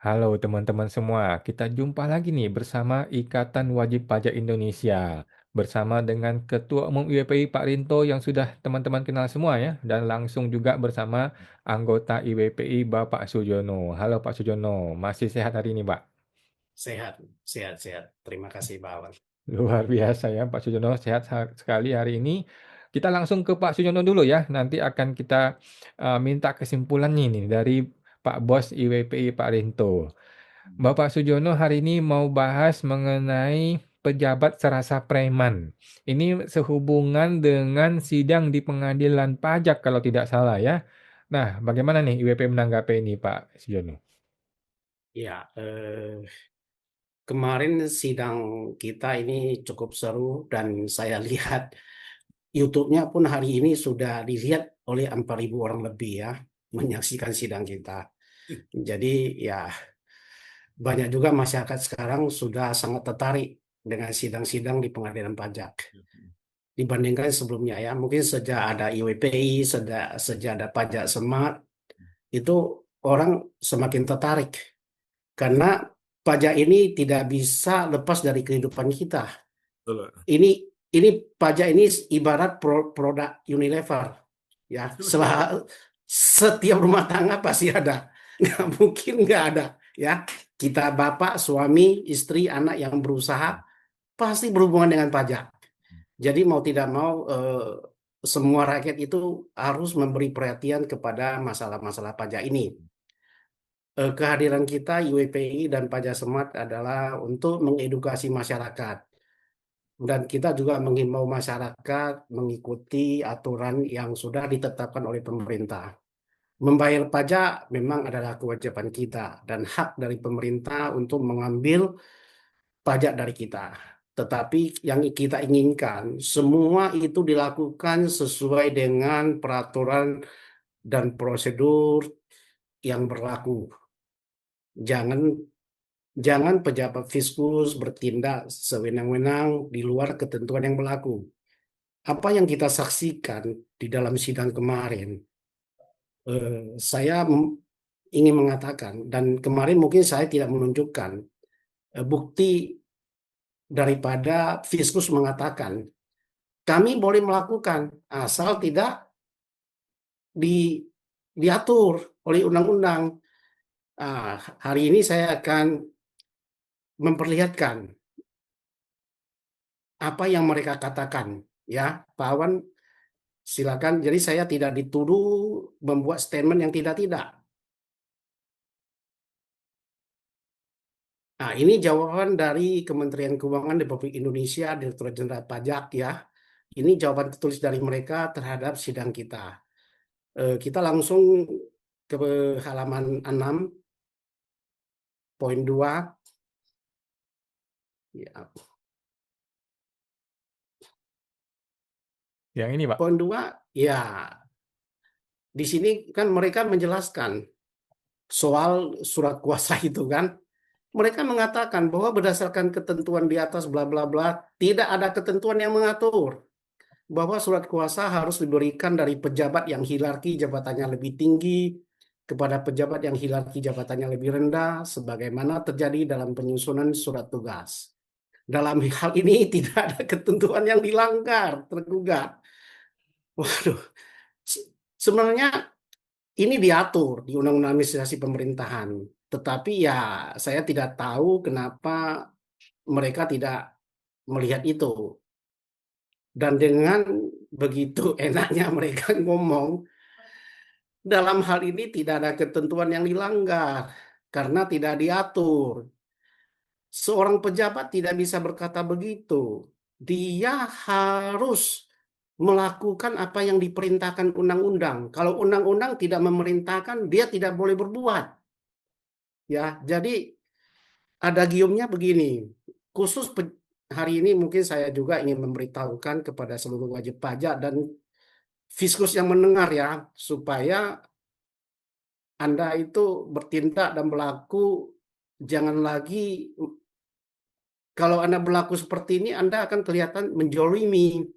Halo teman-teman semua, kita jumpa lagi nih bersama Ikatan Wajib Pajak Indonesia. Bersama dengan Ketua Umum IWPI Pak Rinto yang sudah teman-teman kenal semua ya. Dan langsung juga bersama anggota IWPI Bapak Sujono. Halo Pak Sujono, masih sehat hari ini Pak? Sehat, sehat, sehat. Terima kasih, Pak Awan. Luar biasa ya Pak Sujono, sehat sekali hari ini. Kita langsung ke Pak Sujono dulu ya, nanti akan kita minta kesimpulannya nih dari Pak Bos IWPI Pak Rinto. Bapak Sujono hari ini mau bahas mengenai pejabat serasa preman. Ini sehubungan dengan sidang di pengadilan pajak kalau tidak salah ya. Nah, bagaimana nih IWP menanggapi ini Pak Sujono? Ya, kemarin sidang kita ini cukup seru dan saya lihat YouTube-nya pun hari ini sudah dilihat oleh 4.000 orang lebih ya, menyaksikan sidang kita. Jadi ya banyak juga masyarakat sekarang sudah sangat tertarik dengan sidang-sidang di pengadilan pajak dibandingkan sebelumnya ya. Mungkin sejak ada IWPI, sejak ada pajak smart, itu orang semakin tertarik. Karena pajak ini tidak bisa lepas dari kehidupan kita. Betul. Ini ini pajak ini ibarat produk Unilever, ya. Setiap rumah tangga pasti ada, nggak mungkin nggak ada, ya. Kita bapak, suami, istri, anak yang berusaha pasti berhubungan dengan pajak. Jadi mau tidak mau semua rakyat itu harus memberi perhatian kepada masalah-masalah pajak ini. Kehadiran kita IWPI dan Pajak Smart adalah untuk mengedukasi masyarakat dan kita juga menghimbau masyarakat mengikuti aturan yang sudah ditetapkan oleh pemerintah. Membayar pajak memang adalah kewajiban kita dan hak dari pemerintah untuk mengambil pajak dari kita. Tetapi yang kita inginkan semua itu dilakukan sesuai dengan peraturan dan prosedur yang berlaku. Jangan Jangan pejabat fiskus bertindak sewenang-wenang di luar ketentuan yang berlaku. Apa yang kita saksikan di dalam sidang kemarin, saya ingin mengatakan, dan kemarin mungkin saya tidak menunjukkan bukti daripada fiskus mengatakan, kami boleh melakukan asal tidak di, diatur oleh undang-undang. Hari ini saya akan memperlihatkan apa yang mereka katakan. Ya, Pak Awan, silakan. Jadi saya tidak dituduh membuat statement yang tidak-tidak. Nah, ini jawaban dari Kementerian Keuangan Republik Indonesia, Direktorat Jenderal Pajak ya. Ini jawaban tertulis dari mereka terhadap sidang kita. Kita langsung ke halaman 6.2. Ya. Yang ini Pak. Poin 2, ya di sini kan mereka menjelaskan soal surat kuasa itu kan. Mereka mengatakan bahwa berdasarkan ketentuan di atas bla bla bla, tidak ada ketentuan yang mengatur bahwa surat kuasa harus diberikan dari pejabat yang hierarki jabatannya lebih tinggi kepada pejabat yang hierarki jabatannya lebih rendah, sebagaimana terjadi dalam penyusunan surat tugas. Dalam hal ini tidak ada ketentuan yang dilanggar, tergugat. Waduh, sebenarnya ini diatur di Undang-Undang Administrasi Pemerintahan. Tetapi ya saya tidak tahu kenapa mereka tidak melihat itu. Dan dengan begitu enaknya mereka ngomong, dalam hal ini tidak ada ketentuan yang dilanggar karena tidak diatur. Seorang pejabat tidak bisa berkata begitu. Dia harus melakukan apa yang diperintahkan undang-undang. Kalau undang-undang tidak memerintahkan, dia tidak boleh berbuat. Ya, jadi ada giumnya begini. Khusus hari ini mungkin saya juga ingin memberitahukan kepada seluruh wajib pajak dan fiskus yang mendengar ya, supaya Anda itu bertindak dan berlaku jangan lagi, kalau Anda berlaku seperti ini Anda akan kelihatan menjolimi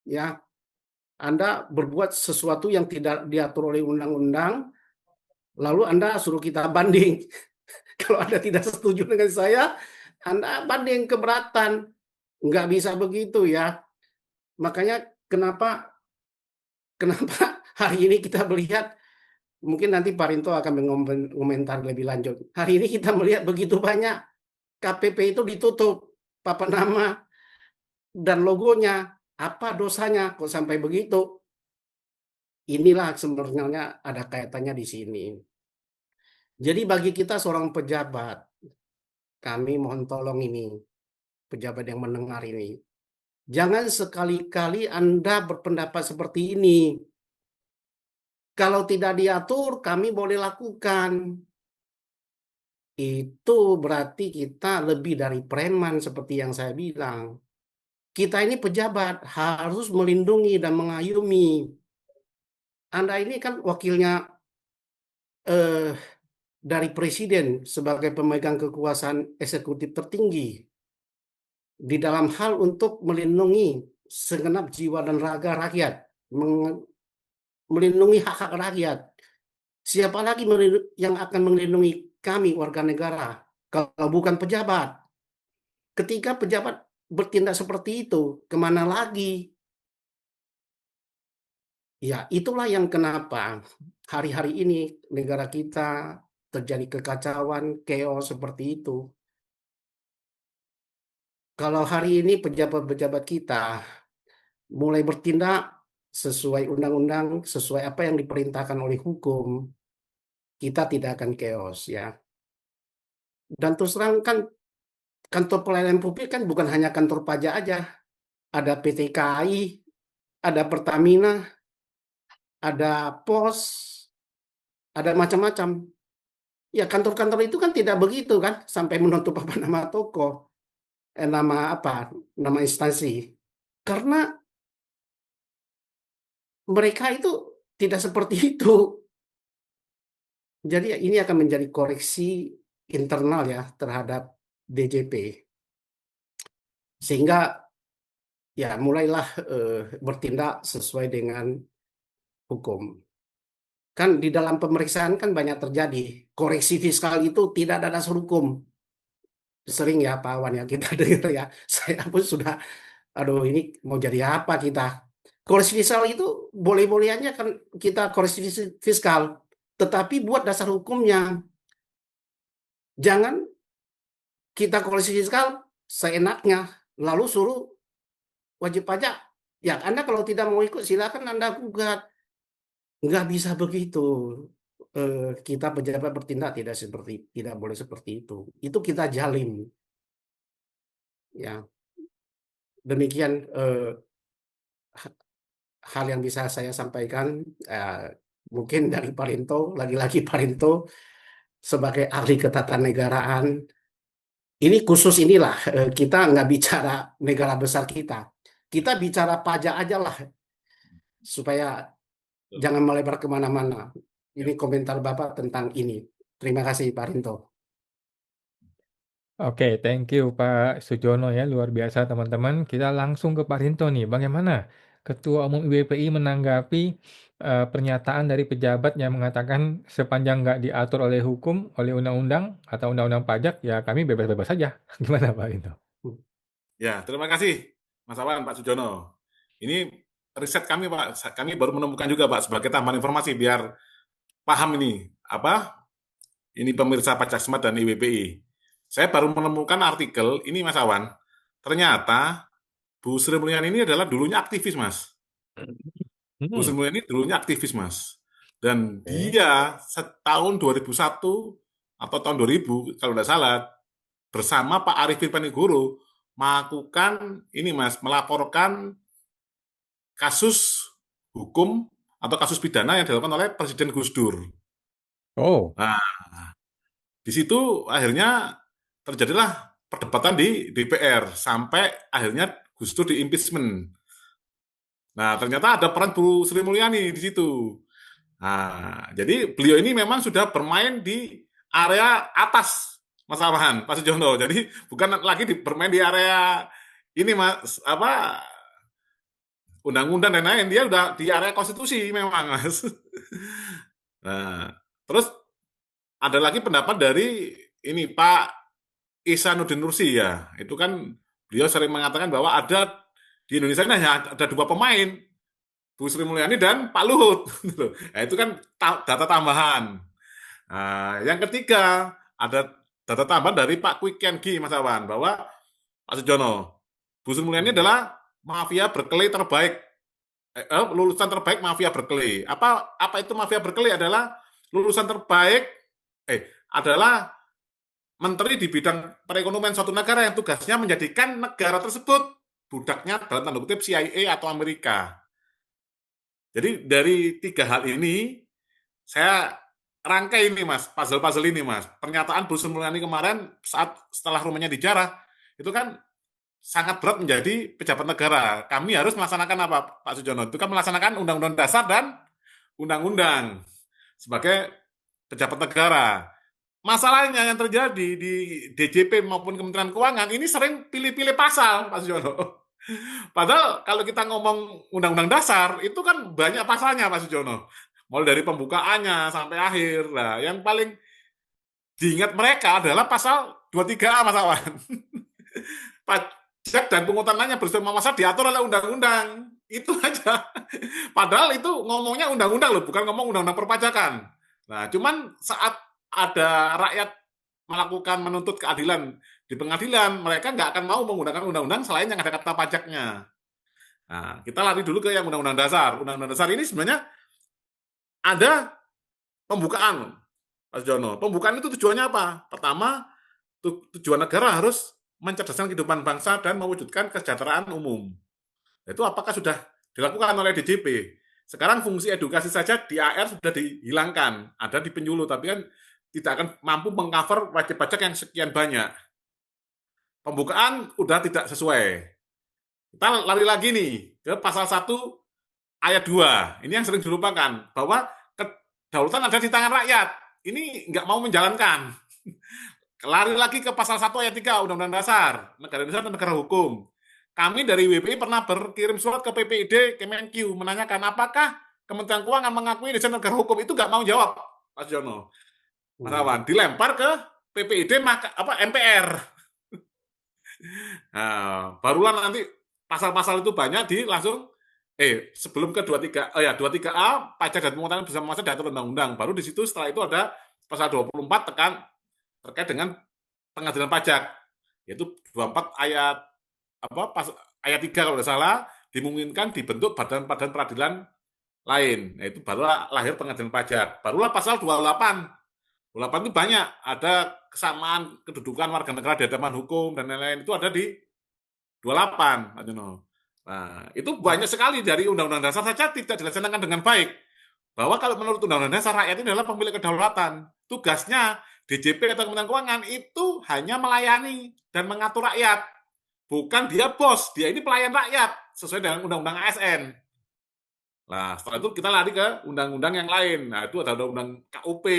ya. Anda berbuat sesuatu yang tidak diatur oleh undang-undang, lalu Anda suruh kita banding. Kalau Anda tidak setuju dengan saya, Anda banding keberatan. Nggak bisa begitu ya. Makanya kenapa kenapa hari ini kita melihat, mungkin nanti Pak Rinto akan mengomentar lebih lanjut. Hari ini kita melihat begitu banyak KPP itu ditutup papan nama dan logonya. Apa dosanya kok sampai begitu? Inilah sebenarnya ada kaitannya di sini. Jadi bagi kita seorang pejabat, kami mohon tolong ini, pejabat yang mendengar ini. Jangan sekali-kali Anda berpendapat seperti ini. Kalau tidak diatur, kami boleh lakukan. Itu berarti kita lebih dari preman seperti yang saya bilang. Kita ini pejabat harus melindungi dan mengayomi. Anda ini kan wakilnya eh, dari presiden sebagai pemegang kekuasaan eksekutif tertinggi di dalam hal untuk melindungi segenap jiwa dan raga rakyat, melindungi hak-hak rakyat. Siapa lagi yang akan melindungi kami warga negara kalau bukan pejabat? Ketika pejabat bertindak seperti itu, kemana lagi? Ya, itulah yang kenapa hari-hari ini negara kita terjadi kekacauan, chaos seperti itu. Kalau hari ini pejabat-pejabat kita mulai bertindak sesuai undang-undang, sesuai apa yang diperintahkan oleh hukum, kita tidak akan chaos ya. Dan terus terang kan kantor pelayanan publik kan bukan hanya kantor pajak aja, ada PT KAI, ada Pertamina, ada POS, ada macam-macam. Ya kantor-kantor itu kan tidak begitu kan, sampai menutup apa nama toko, nama apa, nama instansi. Karena mereka itu tidak seperti itu. Jadi ini akan menjadi koreksi internal ya terhadap DJP. Sehingga ya mulailah bertindak sesuai dengan hukum. Kan di dalam pemeriksaan kan banyak terjadi. Koreksi fiskal itu tidak ada dasar hukum. Sering ya Pak Wan ya kita dengar ya. Saya pun sudah, aduh ini mau jadi apa kita. Koreksi fiskal itu boleh-boleh aja kan kita koreksi fiskal. Tetapi buat dasar hukumnya. Jangan kita koreksi fiskal seenaknya. Lalu suruh wajib pajak. Ya Anda kalau tidak mau ikut silakan Anda gugat. Nggak bisa begitu. Kita pejabat bertindak tidak boleh seperti itu. Itu kita jalin. Ya, demikian hal yang bisa saya sampaikan. Mungkin dari Parinto, lagi-lagi Parinto sebagai ahli ketatanegaraan. Ini khusus inilah kita nggak bicara negara besar kita. Kita bicara pajak aja lah supaya jangan melebar kemana-mana. Ini komentar Bapak tentang ini. Terima kasih Pak Rinto. Oke, thank you Pak Sujono ya, luar biasa teman-teman. Kita langsung ke Pak Rinto nih. Bagaimana Ketua Umum IWPI menanggapi pernyataan dari pejabat yang mengatakan sepanjang nggak diatur oleh hukum, oleh undang-undang atau undang-undang pajak, ya kami bebas-bebas saja. Gimana Pak Rinto? Ya, terima kasih Mas Awan, Pak Sujono. Ini riset kami Pak, kami baru menemukan juga Pak sebagai tambahan informasi biar paham ini apa ini pemirsa Pajak Smart dan IWPI. Saya baru menemukan artikel ini Mas Awan. Ternyata Bu Sri Mulyani ini adalah dulunya aktivis Mas. Bu Sri Mulyani dulunya aktivis Mas. Dan dia setahun 2001 atau tahun 2000 kalau tidak salah bersama Pak Arifin Panigoro melakukan ini Mas, melaporkan kasus hukum atau kasus pidana yang dilakukan oleh Presiden Gus Dur. Oh, Nah, di situ akhirnya terjadilah perdebatan di DPR sampai akhirnya Gus Dur di-impeachment. Nah, ternyata ada peran Bu Sri Mulyani di situ. Nah, jadi beliau ini memang sudah bermain di area atas, Mas Arhan, Pak Sujono. Jadi bukan lagi bermain di area ini Mas, apa undang-undang dan lain-lain, dia udah di area konstitusi memang Mas. Nah, terus ada lagi pendapat dari ini Pak Ihsanuddin Nursi ya, itu kan beliau sering mengatakan bahwa ada di Indonesia ini hanya ada 2 pemain, Bu Sri Mulyani dan Pak Luhut. Nah, itu kan data tambahan. Nah, yang ketiga ada data tambahan dari Pak Kwi Kian Gi, Mas Awan, bahwa Pak Sujono, Bu Sri Mulyani adalah mafia berkelit terbaik, lulusan terbaik mafia Berkeley. Apa itu mafia Berkeley? Adalah lulusan terbaik adalah menteri di bidang perekonomian suatu negara yang tugasnya menjadikan negara tersebut budaknya dalam tanda kutip CIA atau Amerika. Jadi dari 3 hal ini saya rangkai ini Mas, puzzle-puzzle ini Mas. Pernyataan Bu Sri Mulyani kemarin setelah rumahnya dijarah itu kan sangat berat menjadi pejabat negara. Kami harus melaksanakan apa, Pak Sujono? Itu kan melaksanakan Undang-Undang Dasar dan Undang-Undang sebagai pejabat negara. Masalahnya yang terjadi di DJP maupun Kementerian Keuangan ini sering pilih-pilih pasal, Pak Sujono. Padahal kalau kita ngomong Undang-Undang Dasar, itu kan banyak pasalnya, Pak Sujono. Mulai dari pembukaannya sampai akhir. Nah, yang paling diingat mereka adalah pasal 23A, Mas Awan. Pajak dan pungutannya bersama masa diatur oleh undang-undang. Itu aja. Padahal itu ngomongnya undang-undang loh, bukan ngomong undang-undang perpajakan. Nah, cuman saat ada rakyat melakukan menuntut keadilan di pengadilan, mereka nggak akan mau menggunakan undang-undang selain yang ada kata pajaknya. Nah, kita lari dulu ke yang undang-undang dasar. Undang-undang dasar ini sebenarnya ada pembukaan, Pak Jono. Pembukaan itu tujuannya apa? Pertama, tujuan negara harus mencerdaskan kehidupan bangsa dan mewujudkan kesejahteraan umum. Itu apakah sudah dilakukan oleh DJP? Sekarang fungsi edukasi saja di AR sudah dihilangkan, ada di penyuluh, tapi kan tidak akan mampu mengcover wajib pajak yang sekian banyak. Pembukaan udah tidak sesuai. Kita lari lagi nih ke pasal 1 ayat 2. Ini yang sering dilupakan, bahwa kedaulatan ada di tangan rakyat. Ini nggak mau menjalankan. Lari lagi ke pasal 1 ayat 3 Undang-Undang Dasar. Negara Indonesia adalah negara hukum. Kami dari WPI pernah berkirim surat ke PPID, Kemenq, menanyakan apakah Kementerian Keuangan mengakui Indonesia negara hukum. Itu nggak mau jawab, Mas Jono. Mas Awan, dilempar ke PPID MPR. Nah, barulah nanti pasal-pasal itu banyak langsung sebelum ke 23A pajak dan pungutan bersama masa diatur undang-undang. Baru di situ setelah itu ada pasal 24 terkait dengan pengadilan pajak. Yaitu 24 ayat ayat 3 kalau tidak salah, dimungkinkan dibentuk badan-badan peradilan lain. Nah, itu barulah lahir pengadilan pajak. Barulah pasal 28. 28 itu banyak, ada kesamaan kedudukan warga negara di hadapan hukum dan lain-lain, itu ada di 28, Pak Jono. Nah, itu banyak sekali dari Undang-Undang Dasar saja tidak dilaksanakan dengan baik. Bahwa kalau menurut Undang-Undang Dasar, rakyat ini adalah pemilik kedaulatan. Tugasnya DJP atau Kementerian Keuangan itu hanya melayani dan mengatur rakyat. Bukan dia bos, dia ini pelayan rakyat sesuai dengan Undang-Undang ASN. Nah, setelah itu kita lari ke undang-undang yang lain. Nah, itu ada Undang KUP,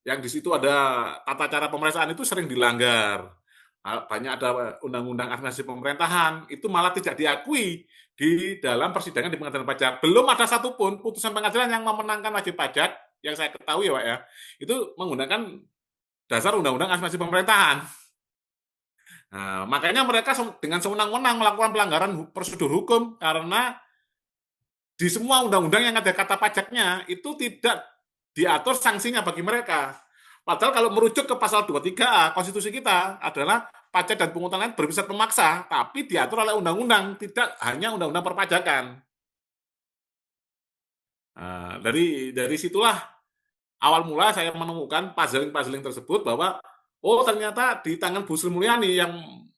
yang di situ ada tata cara pemeriksaan itu sering dilanggar. Banyak ada undang-undang administrasi pemerintahan, itu malah tidak diakui di dalam persidangan di pengadilan pajak. Belum ada satupun putusan pengadilan yang memenangkan wajib pajak, yang saya ketahui ya Pak ya, itu menggunakan dasar undang-undang administrasi pemerintahan. Nah, makanya mereka dengan sewenang-wenang melakukan pelanggaran prosedur hukum, karena di semua undang-undang yang ada kata pajaknya, itu tidak diatur sanksinya bagi mereka. Padahal kalau merujuk ke pasal 23A konstitusi kita adalah pajak dan pungutan bersifat pemaksa, tapi diatur oleh undang-undang, tidak hanya undang-undang perpajakan. Nah, dari situlah awal mula saya menemukan puzzling tersebut, bahwa ternyata di tangan Bu Sri Mulyani yang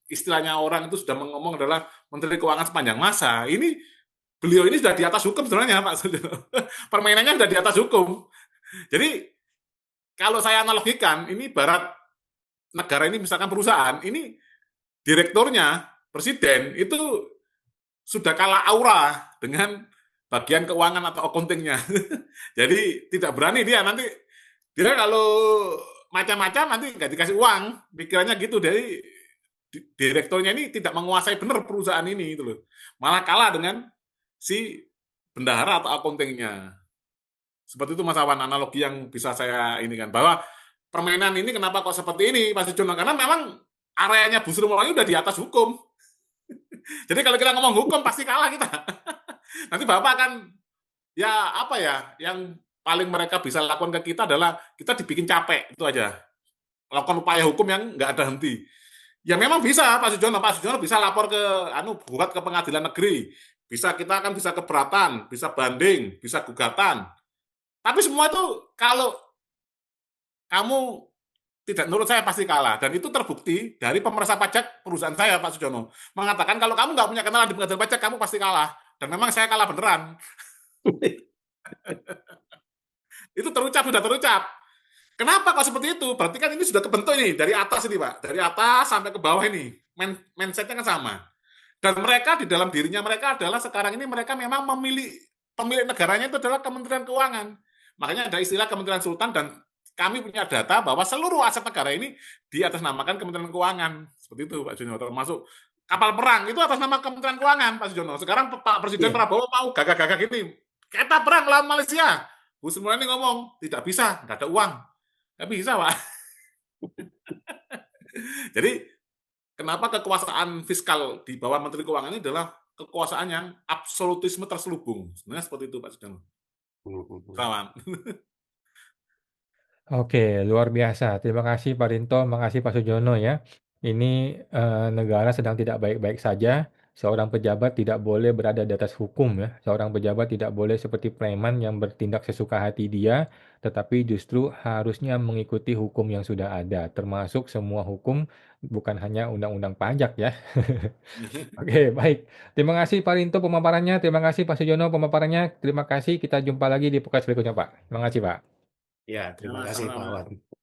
istilahnya orang itu sudah ngomong adalah Menteri Keuangan sepanjang masa. Ini beliau ini sudah di atas hukum sebenarnya, Pak. Permainannya sudah di atas hukum. Jadi kalau saya analogikan, ini barat negara ini misalkan perusahaan, ini direkturnya, presiden, itu sudah kalah aura dengan bagian keuangan atau accounting-nya. Jadi tidak berani dia nanti, dia kalau macam-macam nanti nggak dikasih uang, pikirannya gitu. Dari direkturnya ini tidak menguasai benar perusahaan ini, itu loh. Malah kalah dengan si bendahara atau accounting-nya. Seperti itu Mas Awan, analogi yang bisa saya ini kan, bahwa permainan ini kenapa kok seperti ini, Pak Sujono? Karena memang areanya Bu Sri Mulyani udah di atas hukum. Jadi kalau kita ngomong hukum pasti kalah kita. Nanti Bapak akan ya apa ya, yang paling mereka bisa lakukan ke kita adalah kita dibikin capek, itu aja. Lakukan upaya hukum yang nggak ada henti. Ya memang bisa Pak Sujono bisa lapor ke buat ke pengadilan negeri. Kita akan bisa keberatan, bisa banding, bisa gugatan. Tapi semua itu kalau kamu tidak, menurut saya pasti kalah. Dan itu terbukti dari pemeriksa pajak perusahaan saya, Pak Sujono. Mengatakan kalau kamu nggak punya kenalan di pengadilan pajak, kamu pasti kalah. Dan memang saya kalah beneran. Itu sudah terucap. Kenapa kok seperti itu? Berarti kan ini sudah kebentuk ini, dari atas ini, Pak. Dari atas sampai ke bawah ini. Mindsetnya kan sama. Dan mereka di dalam dirinya mereka adalah sekarang ini mereka memang pemilik negaranya itu adalah Kementerian Keuangan. Makanya ada istilah Kementerian Sultan dan kami punya data bahwa seluruh aset negara ini di atas namakan Kementerian Keuangan. Seperti itu Pak Sujono, termasuk kapal perang itu atas nama Kementerian Keuangan Pak Sujono. Sekarang Pak Presiden Prabowo mau gagah-gagah gini, kita perang lawan Malaysia. Bu Sri Mulyani ngomong, tidak bisa, nggak ada uang. Nggak bisa Pak. Jadi kenapa kekuasaan fiskal di bawah Menteri Keuangan ini adalah kekuasaan yang absolutisme terselubung. Sebenarnya seperti itu Pak Sujono. Kawan. Oke, luar biasa. Terima kasih Pak Rinto, makasih Pak Sujono ya. Ini negara sedang tidak baik-baik saja. Seorang pejabat tidak boleh berada di atas hukum ya. Seorang pejabat tidak boleh seperti preman yang bertindak sesuka hati dia, tetapi justru harusnya mengikuti hukum yang sudah ada, termasuk semua hukum, bukan hanya undang-undang pajak ya. Oke, baik. Terima kasih Pak Rinto pemaparannya, terima kasih Pak Sujono pemaparannya. Terima kasih, kita jumpa lagi di podcast berikutnya Pak. Terima kasih Pak. Ya, terima Ya, kasih Pak sama-sama. Wan.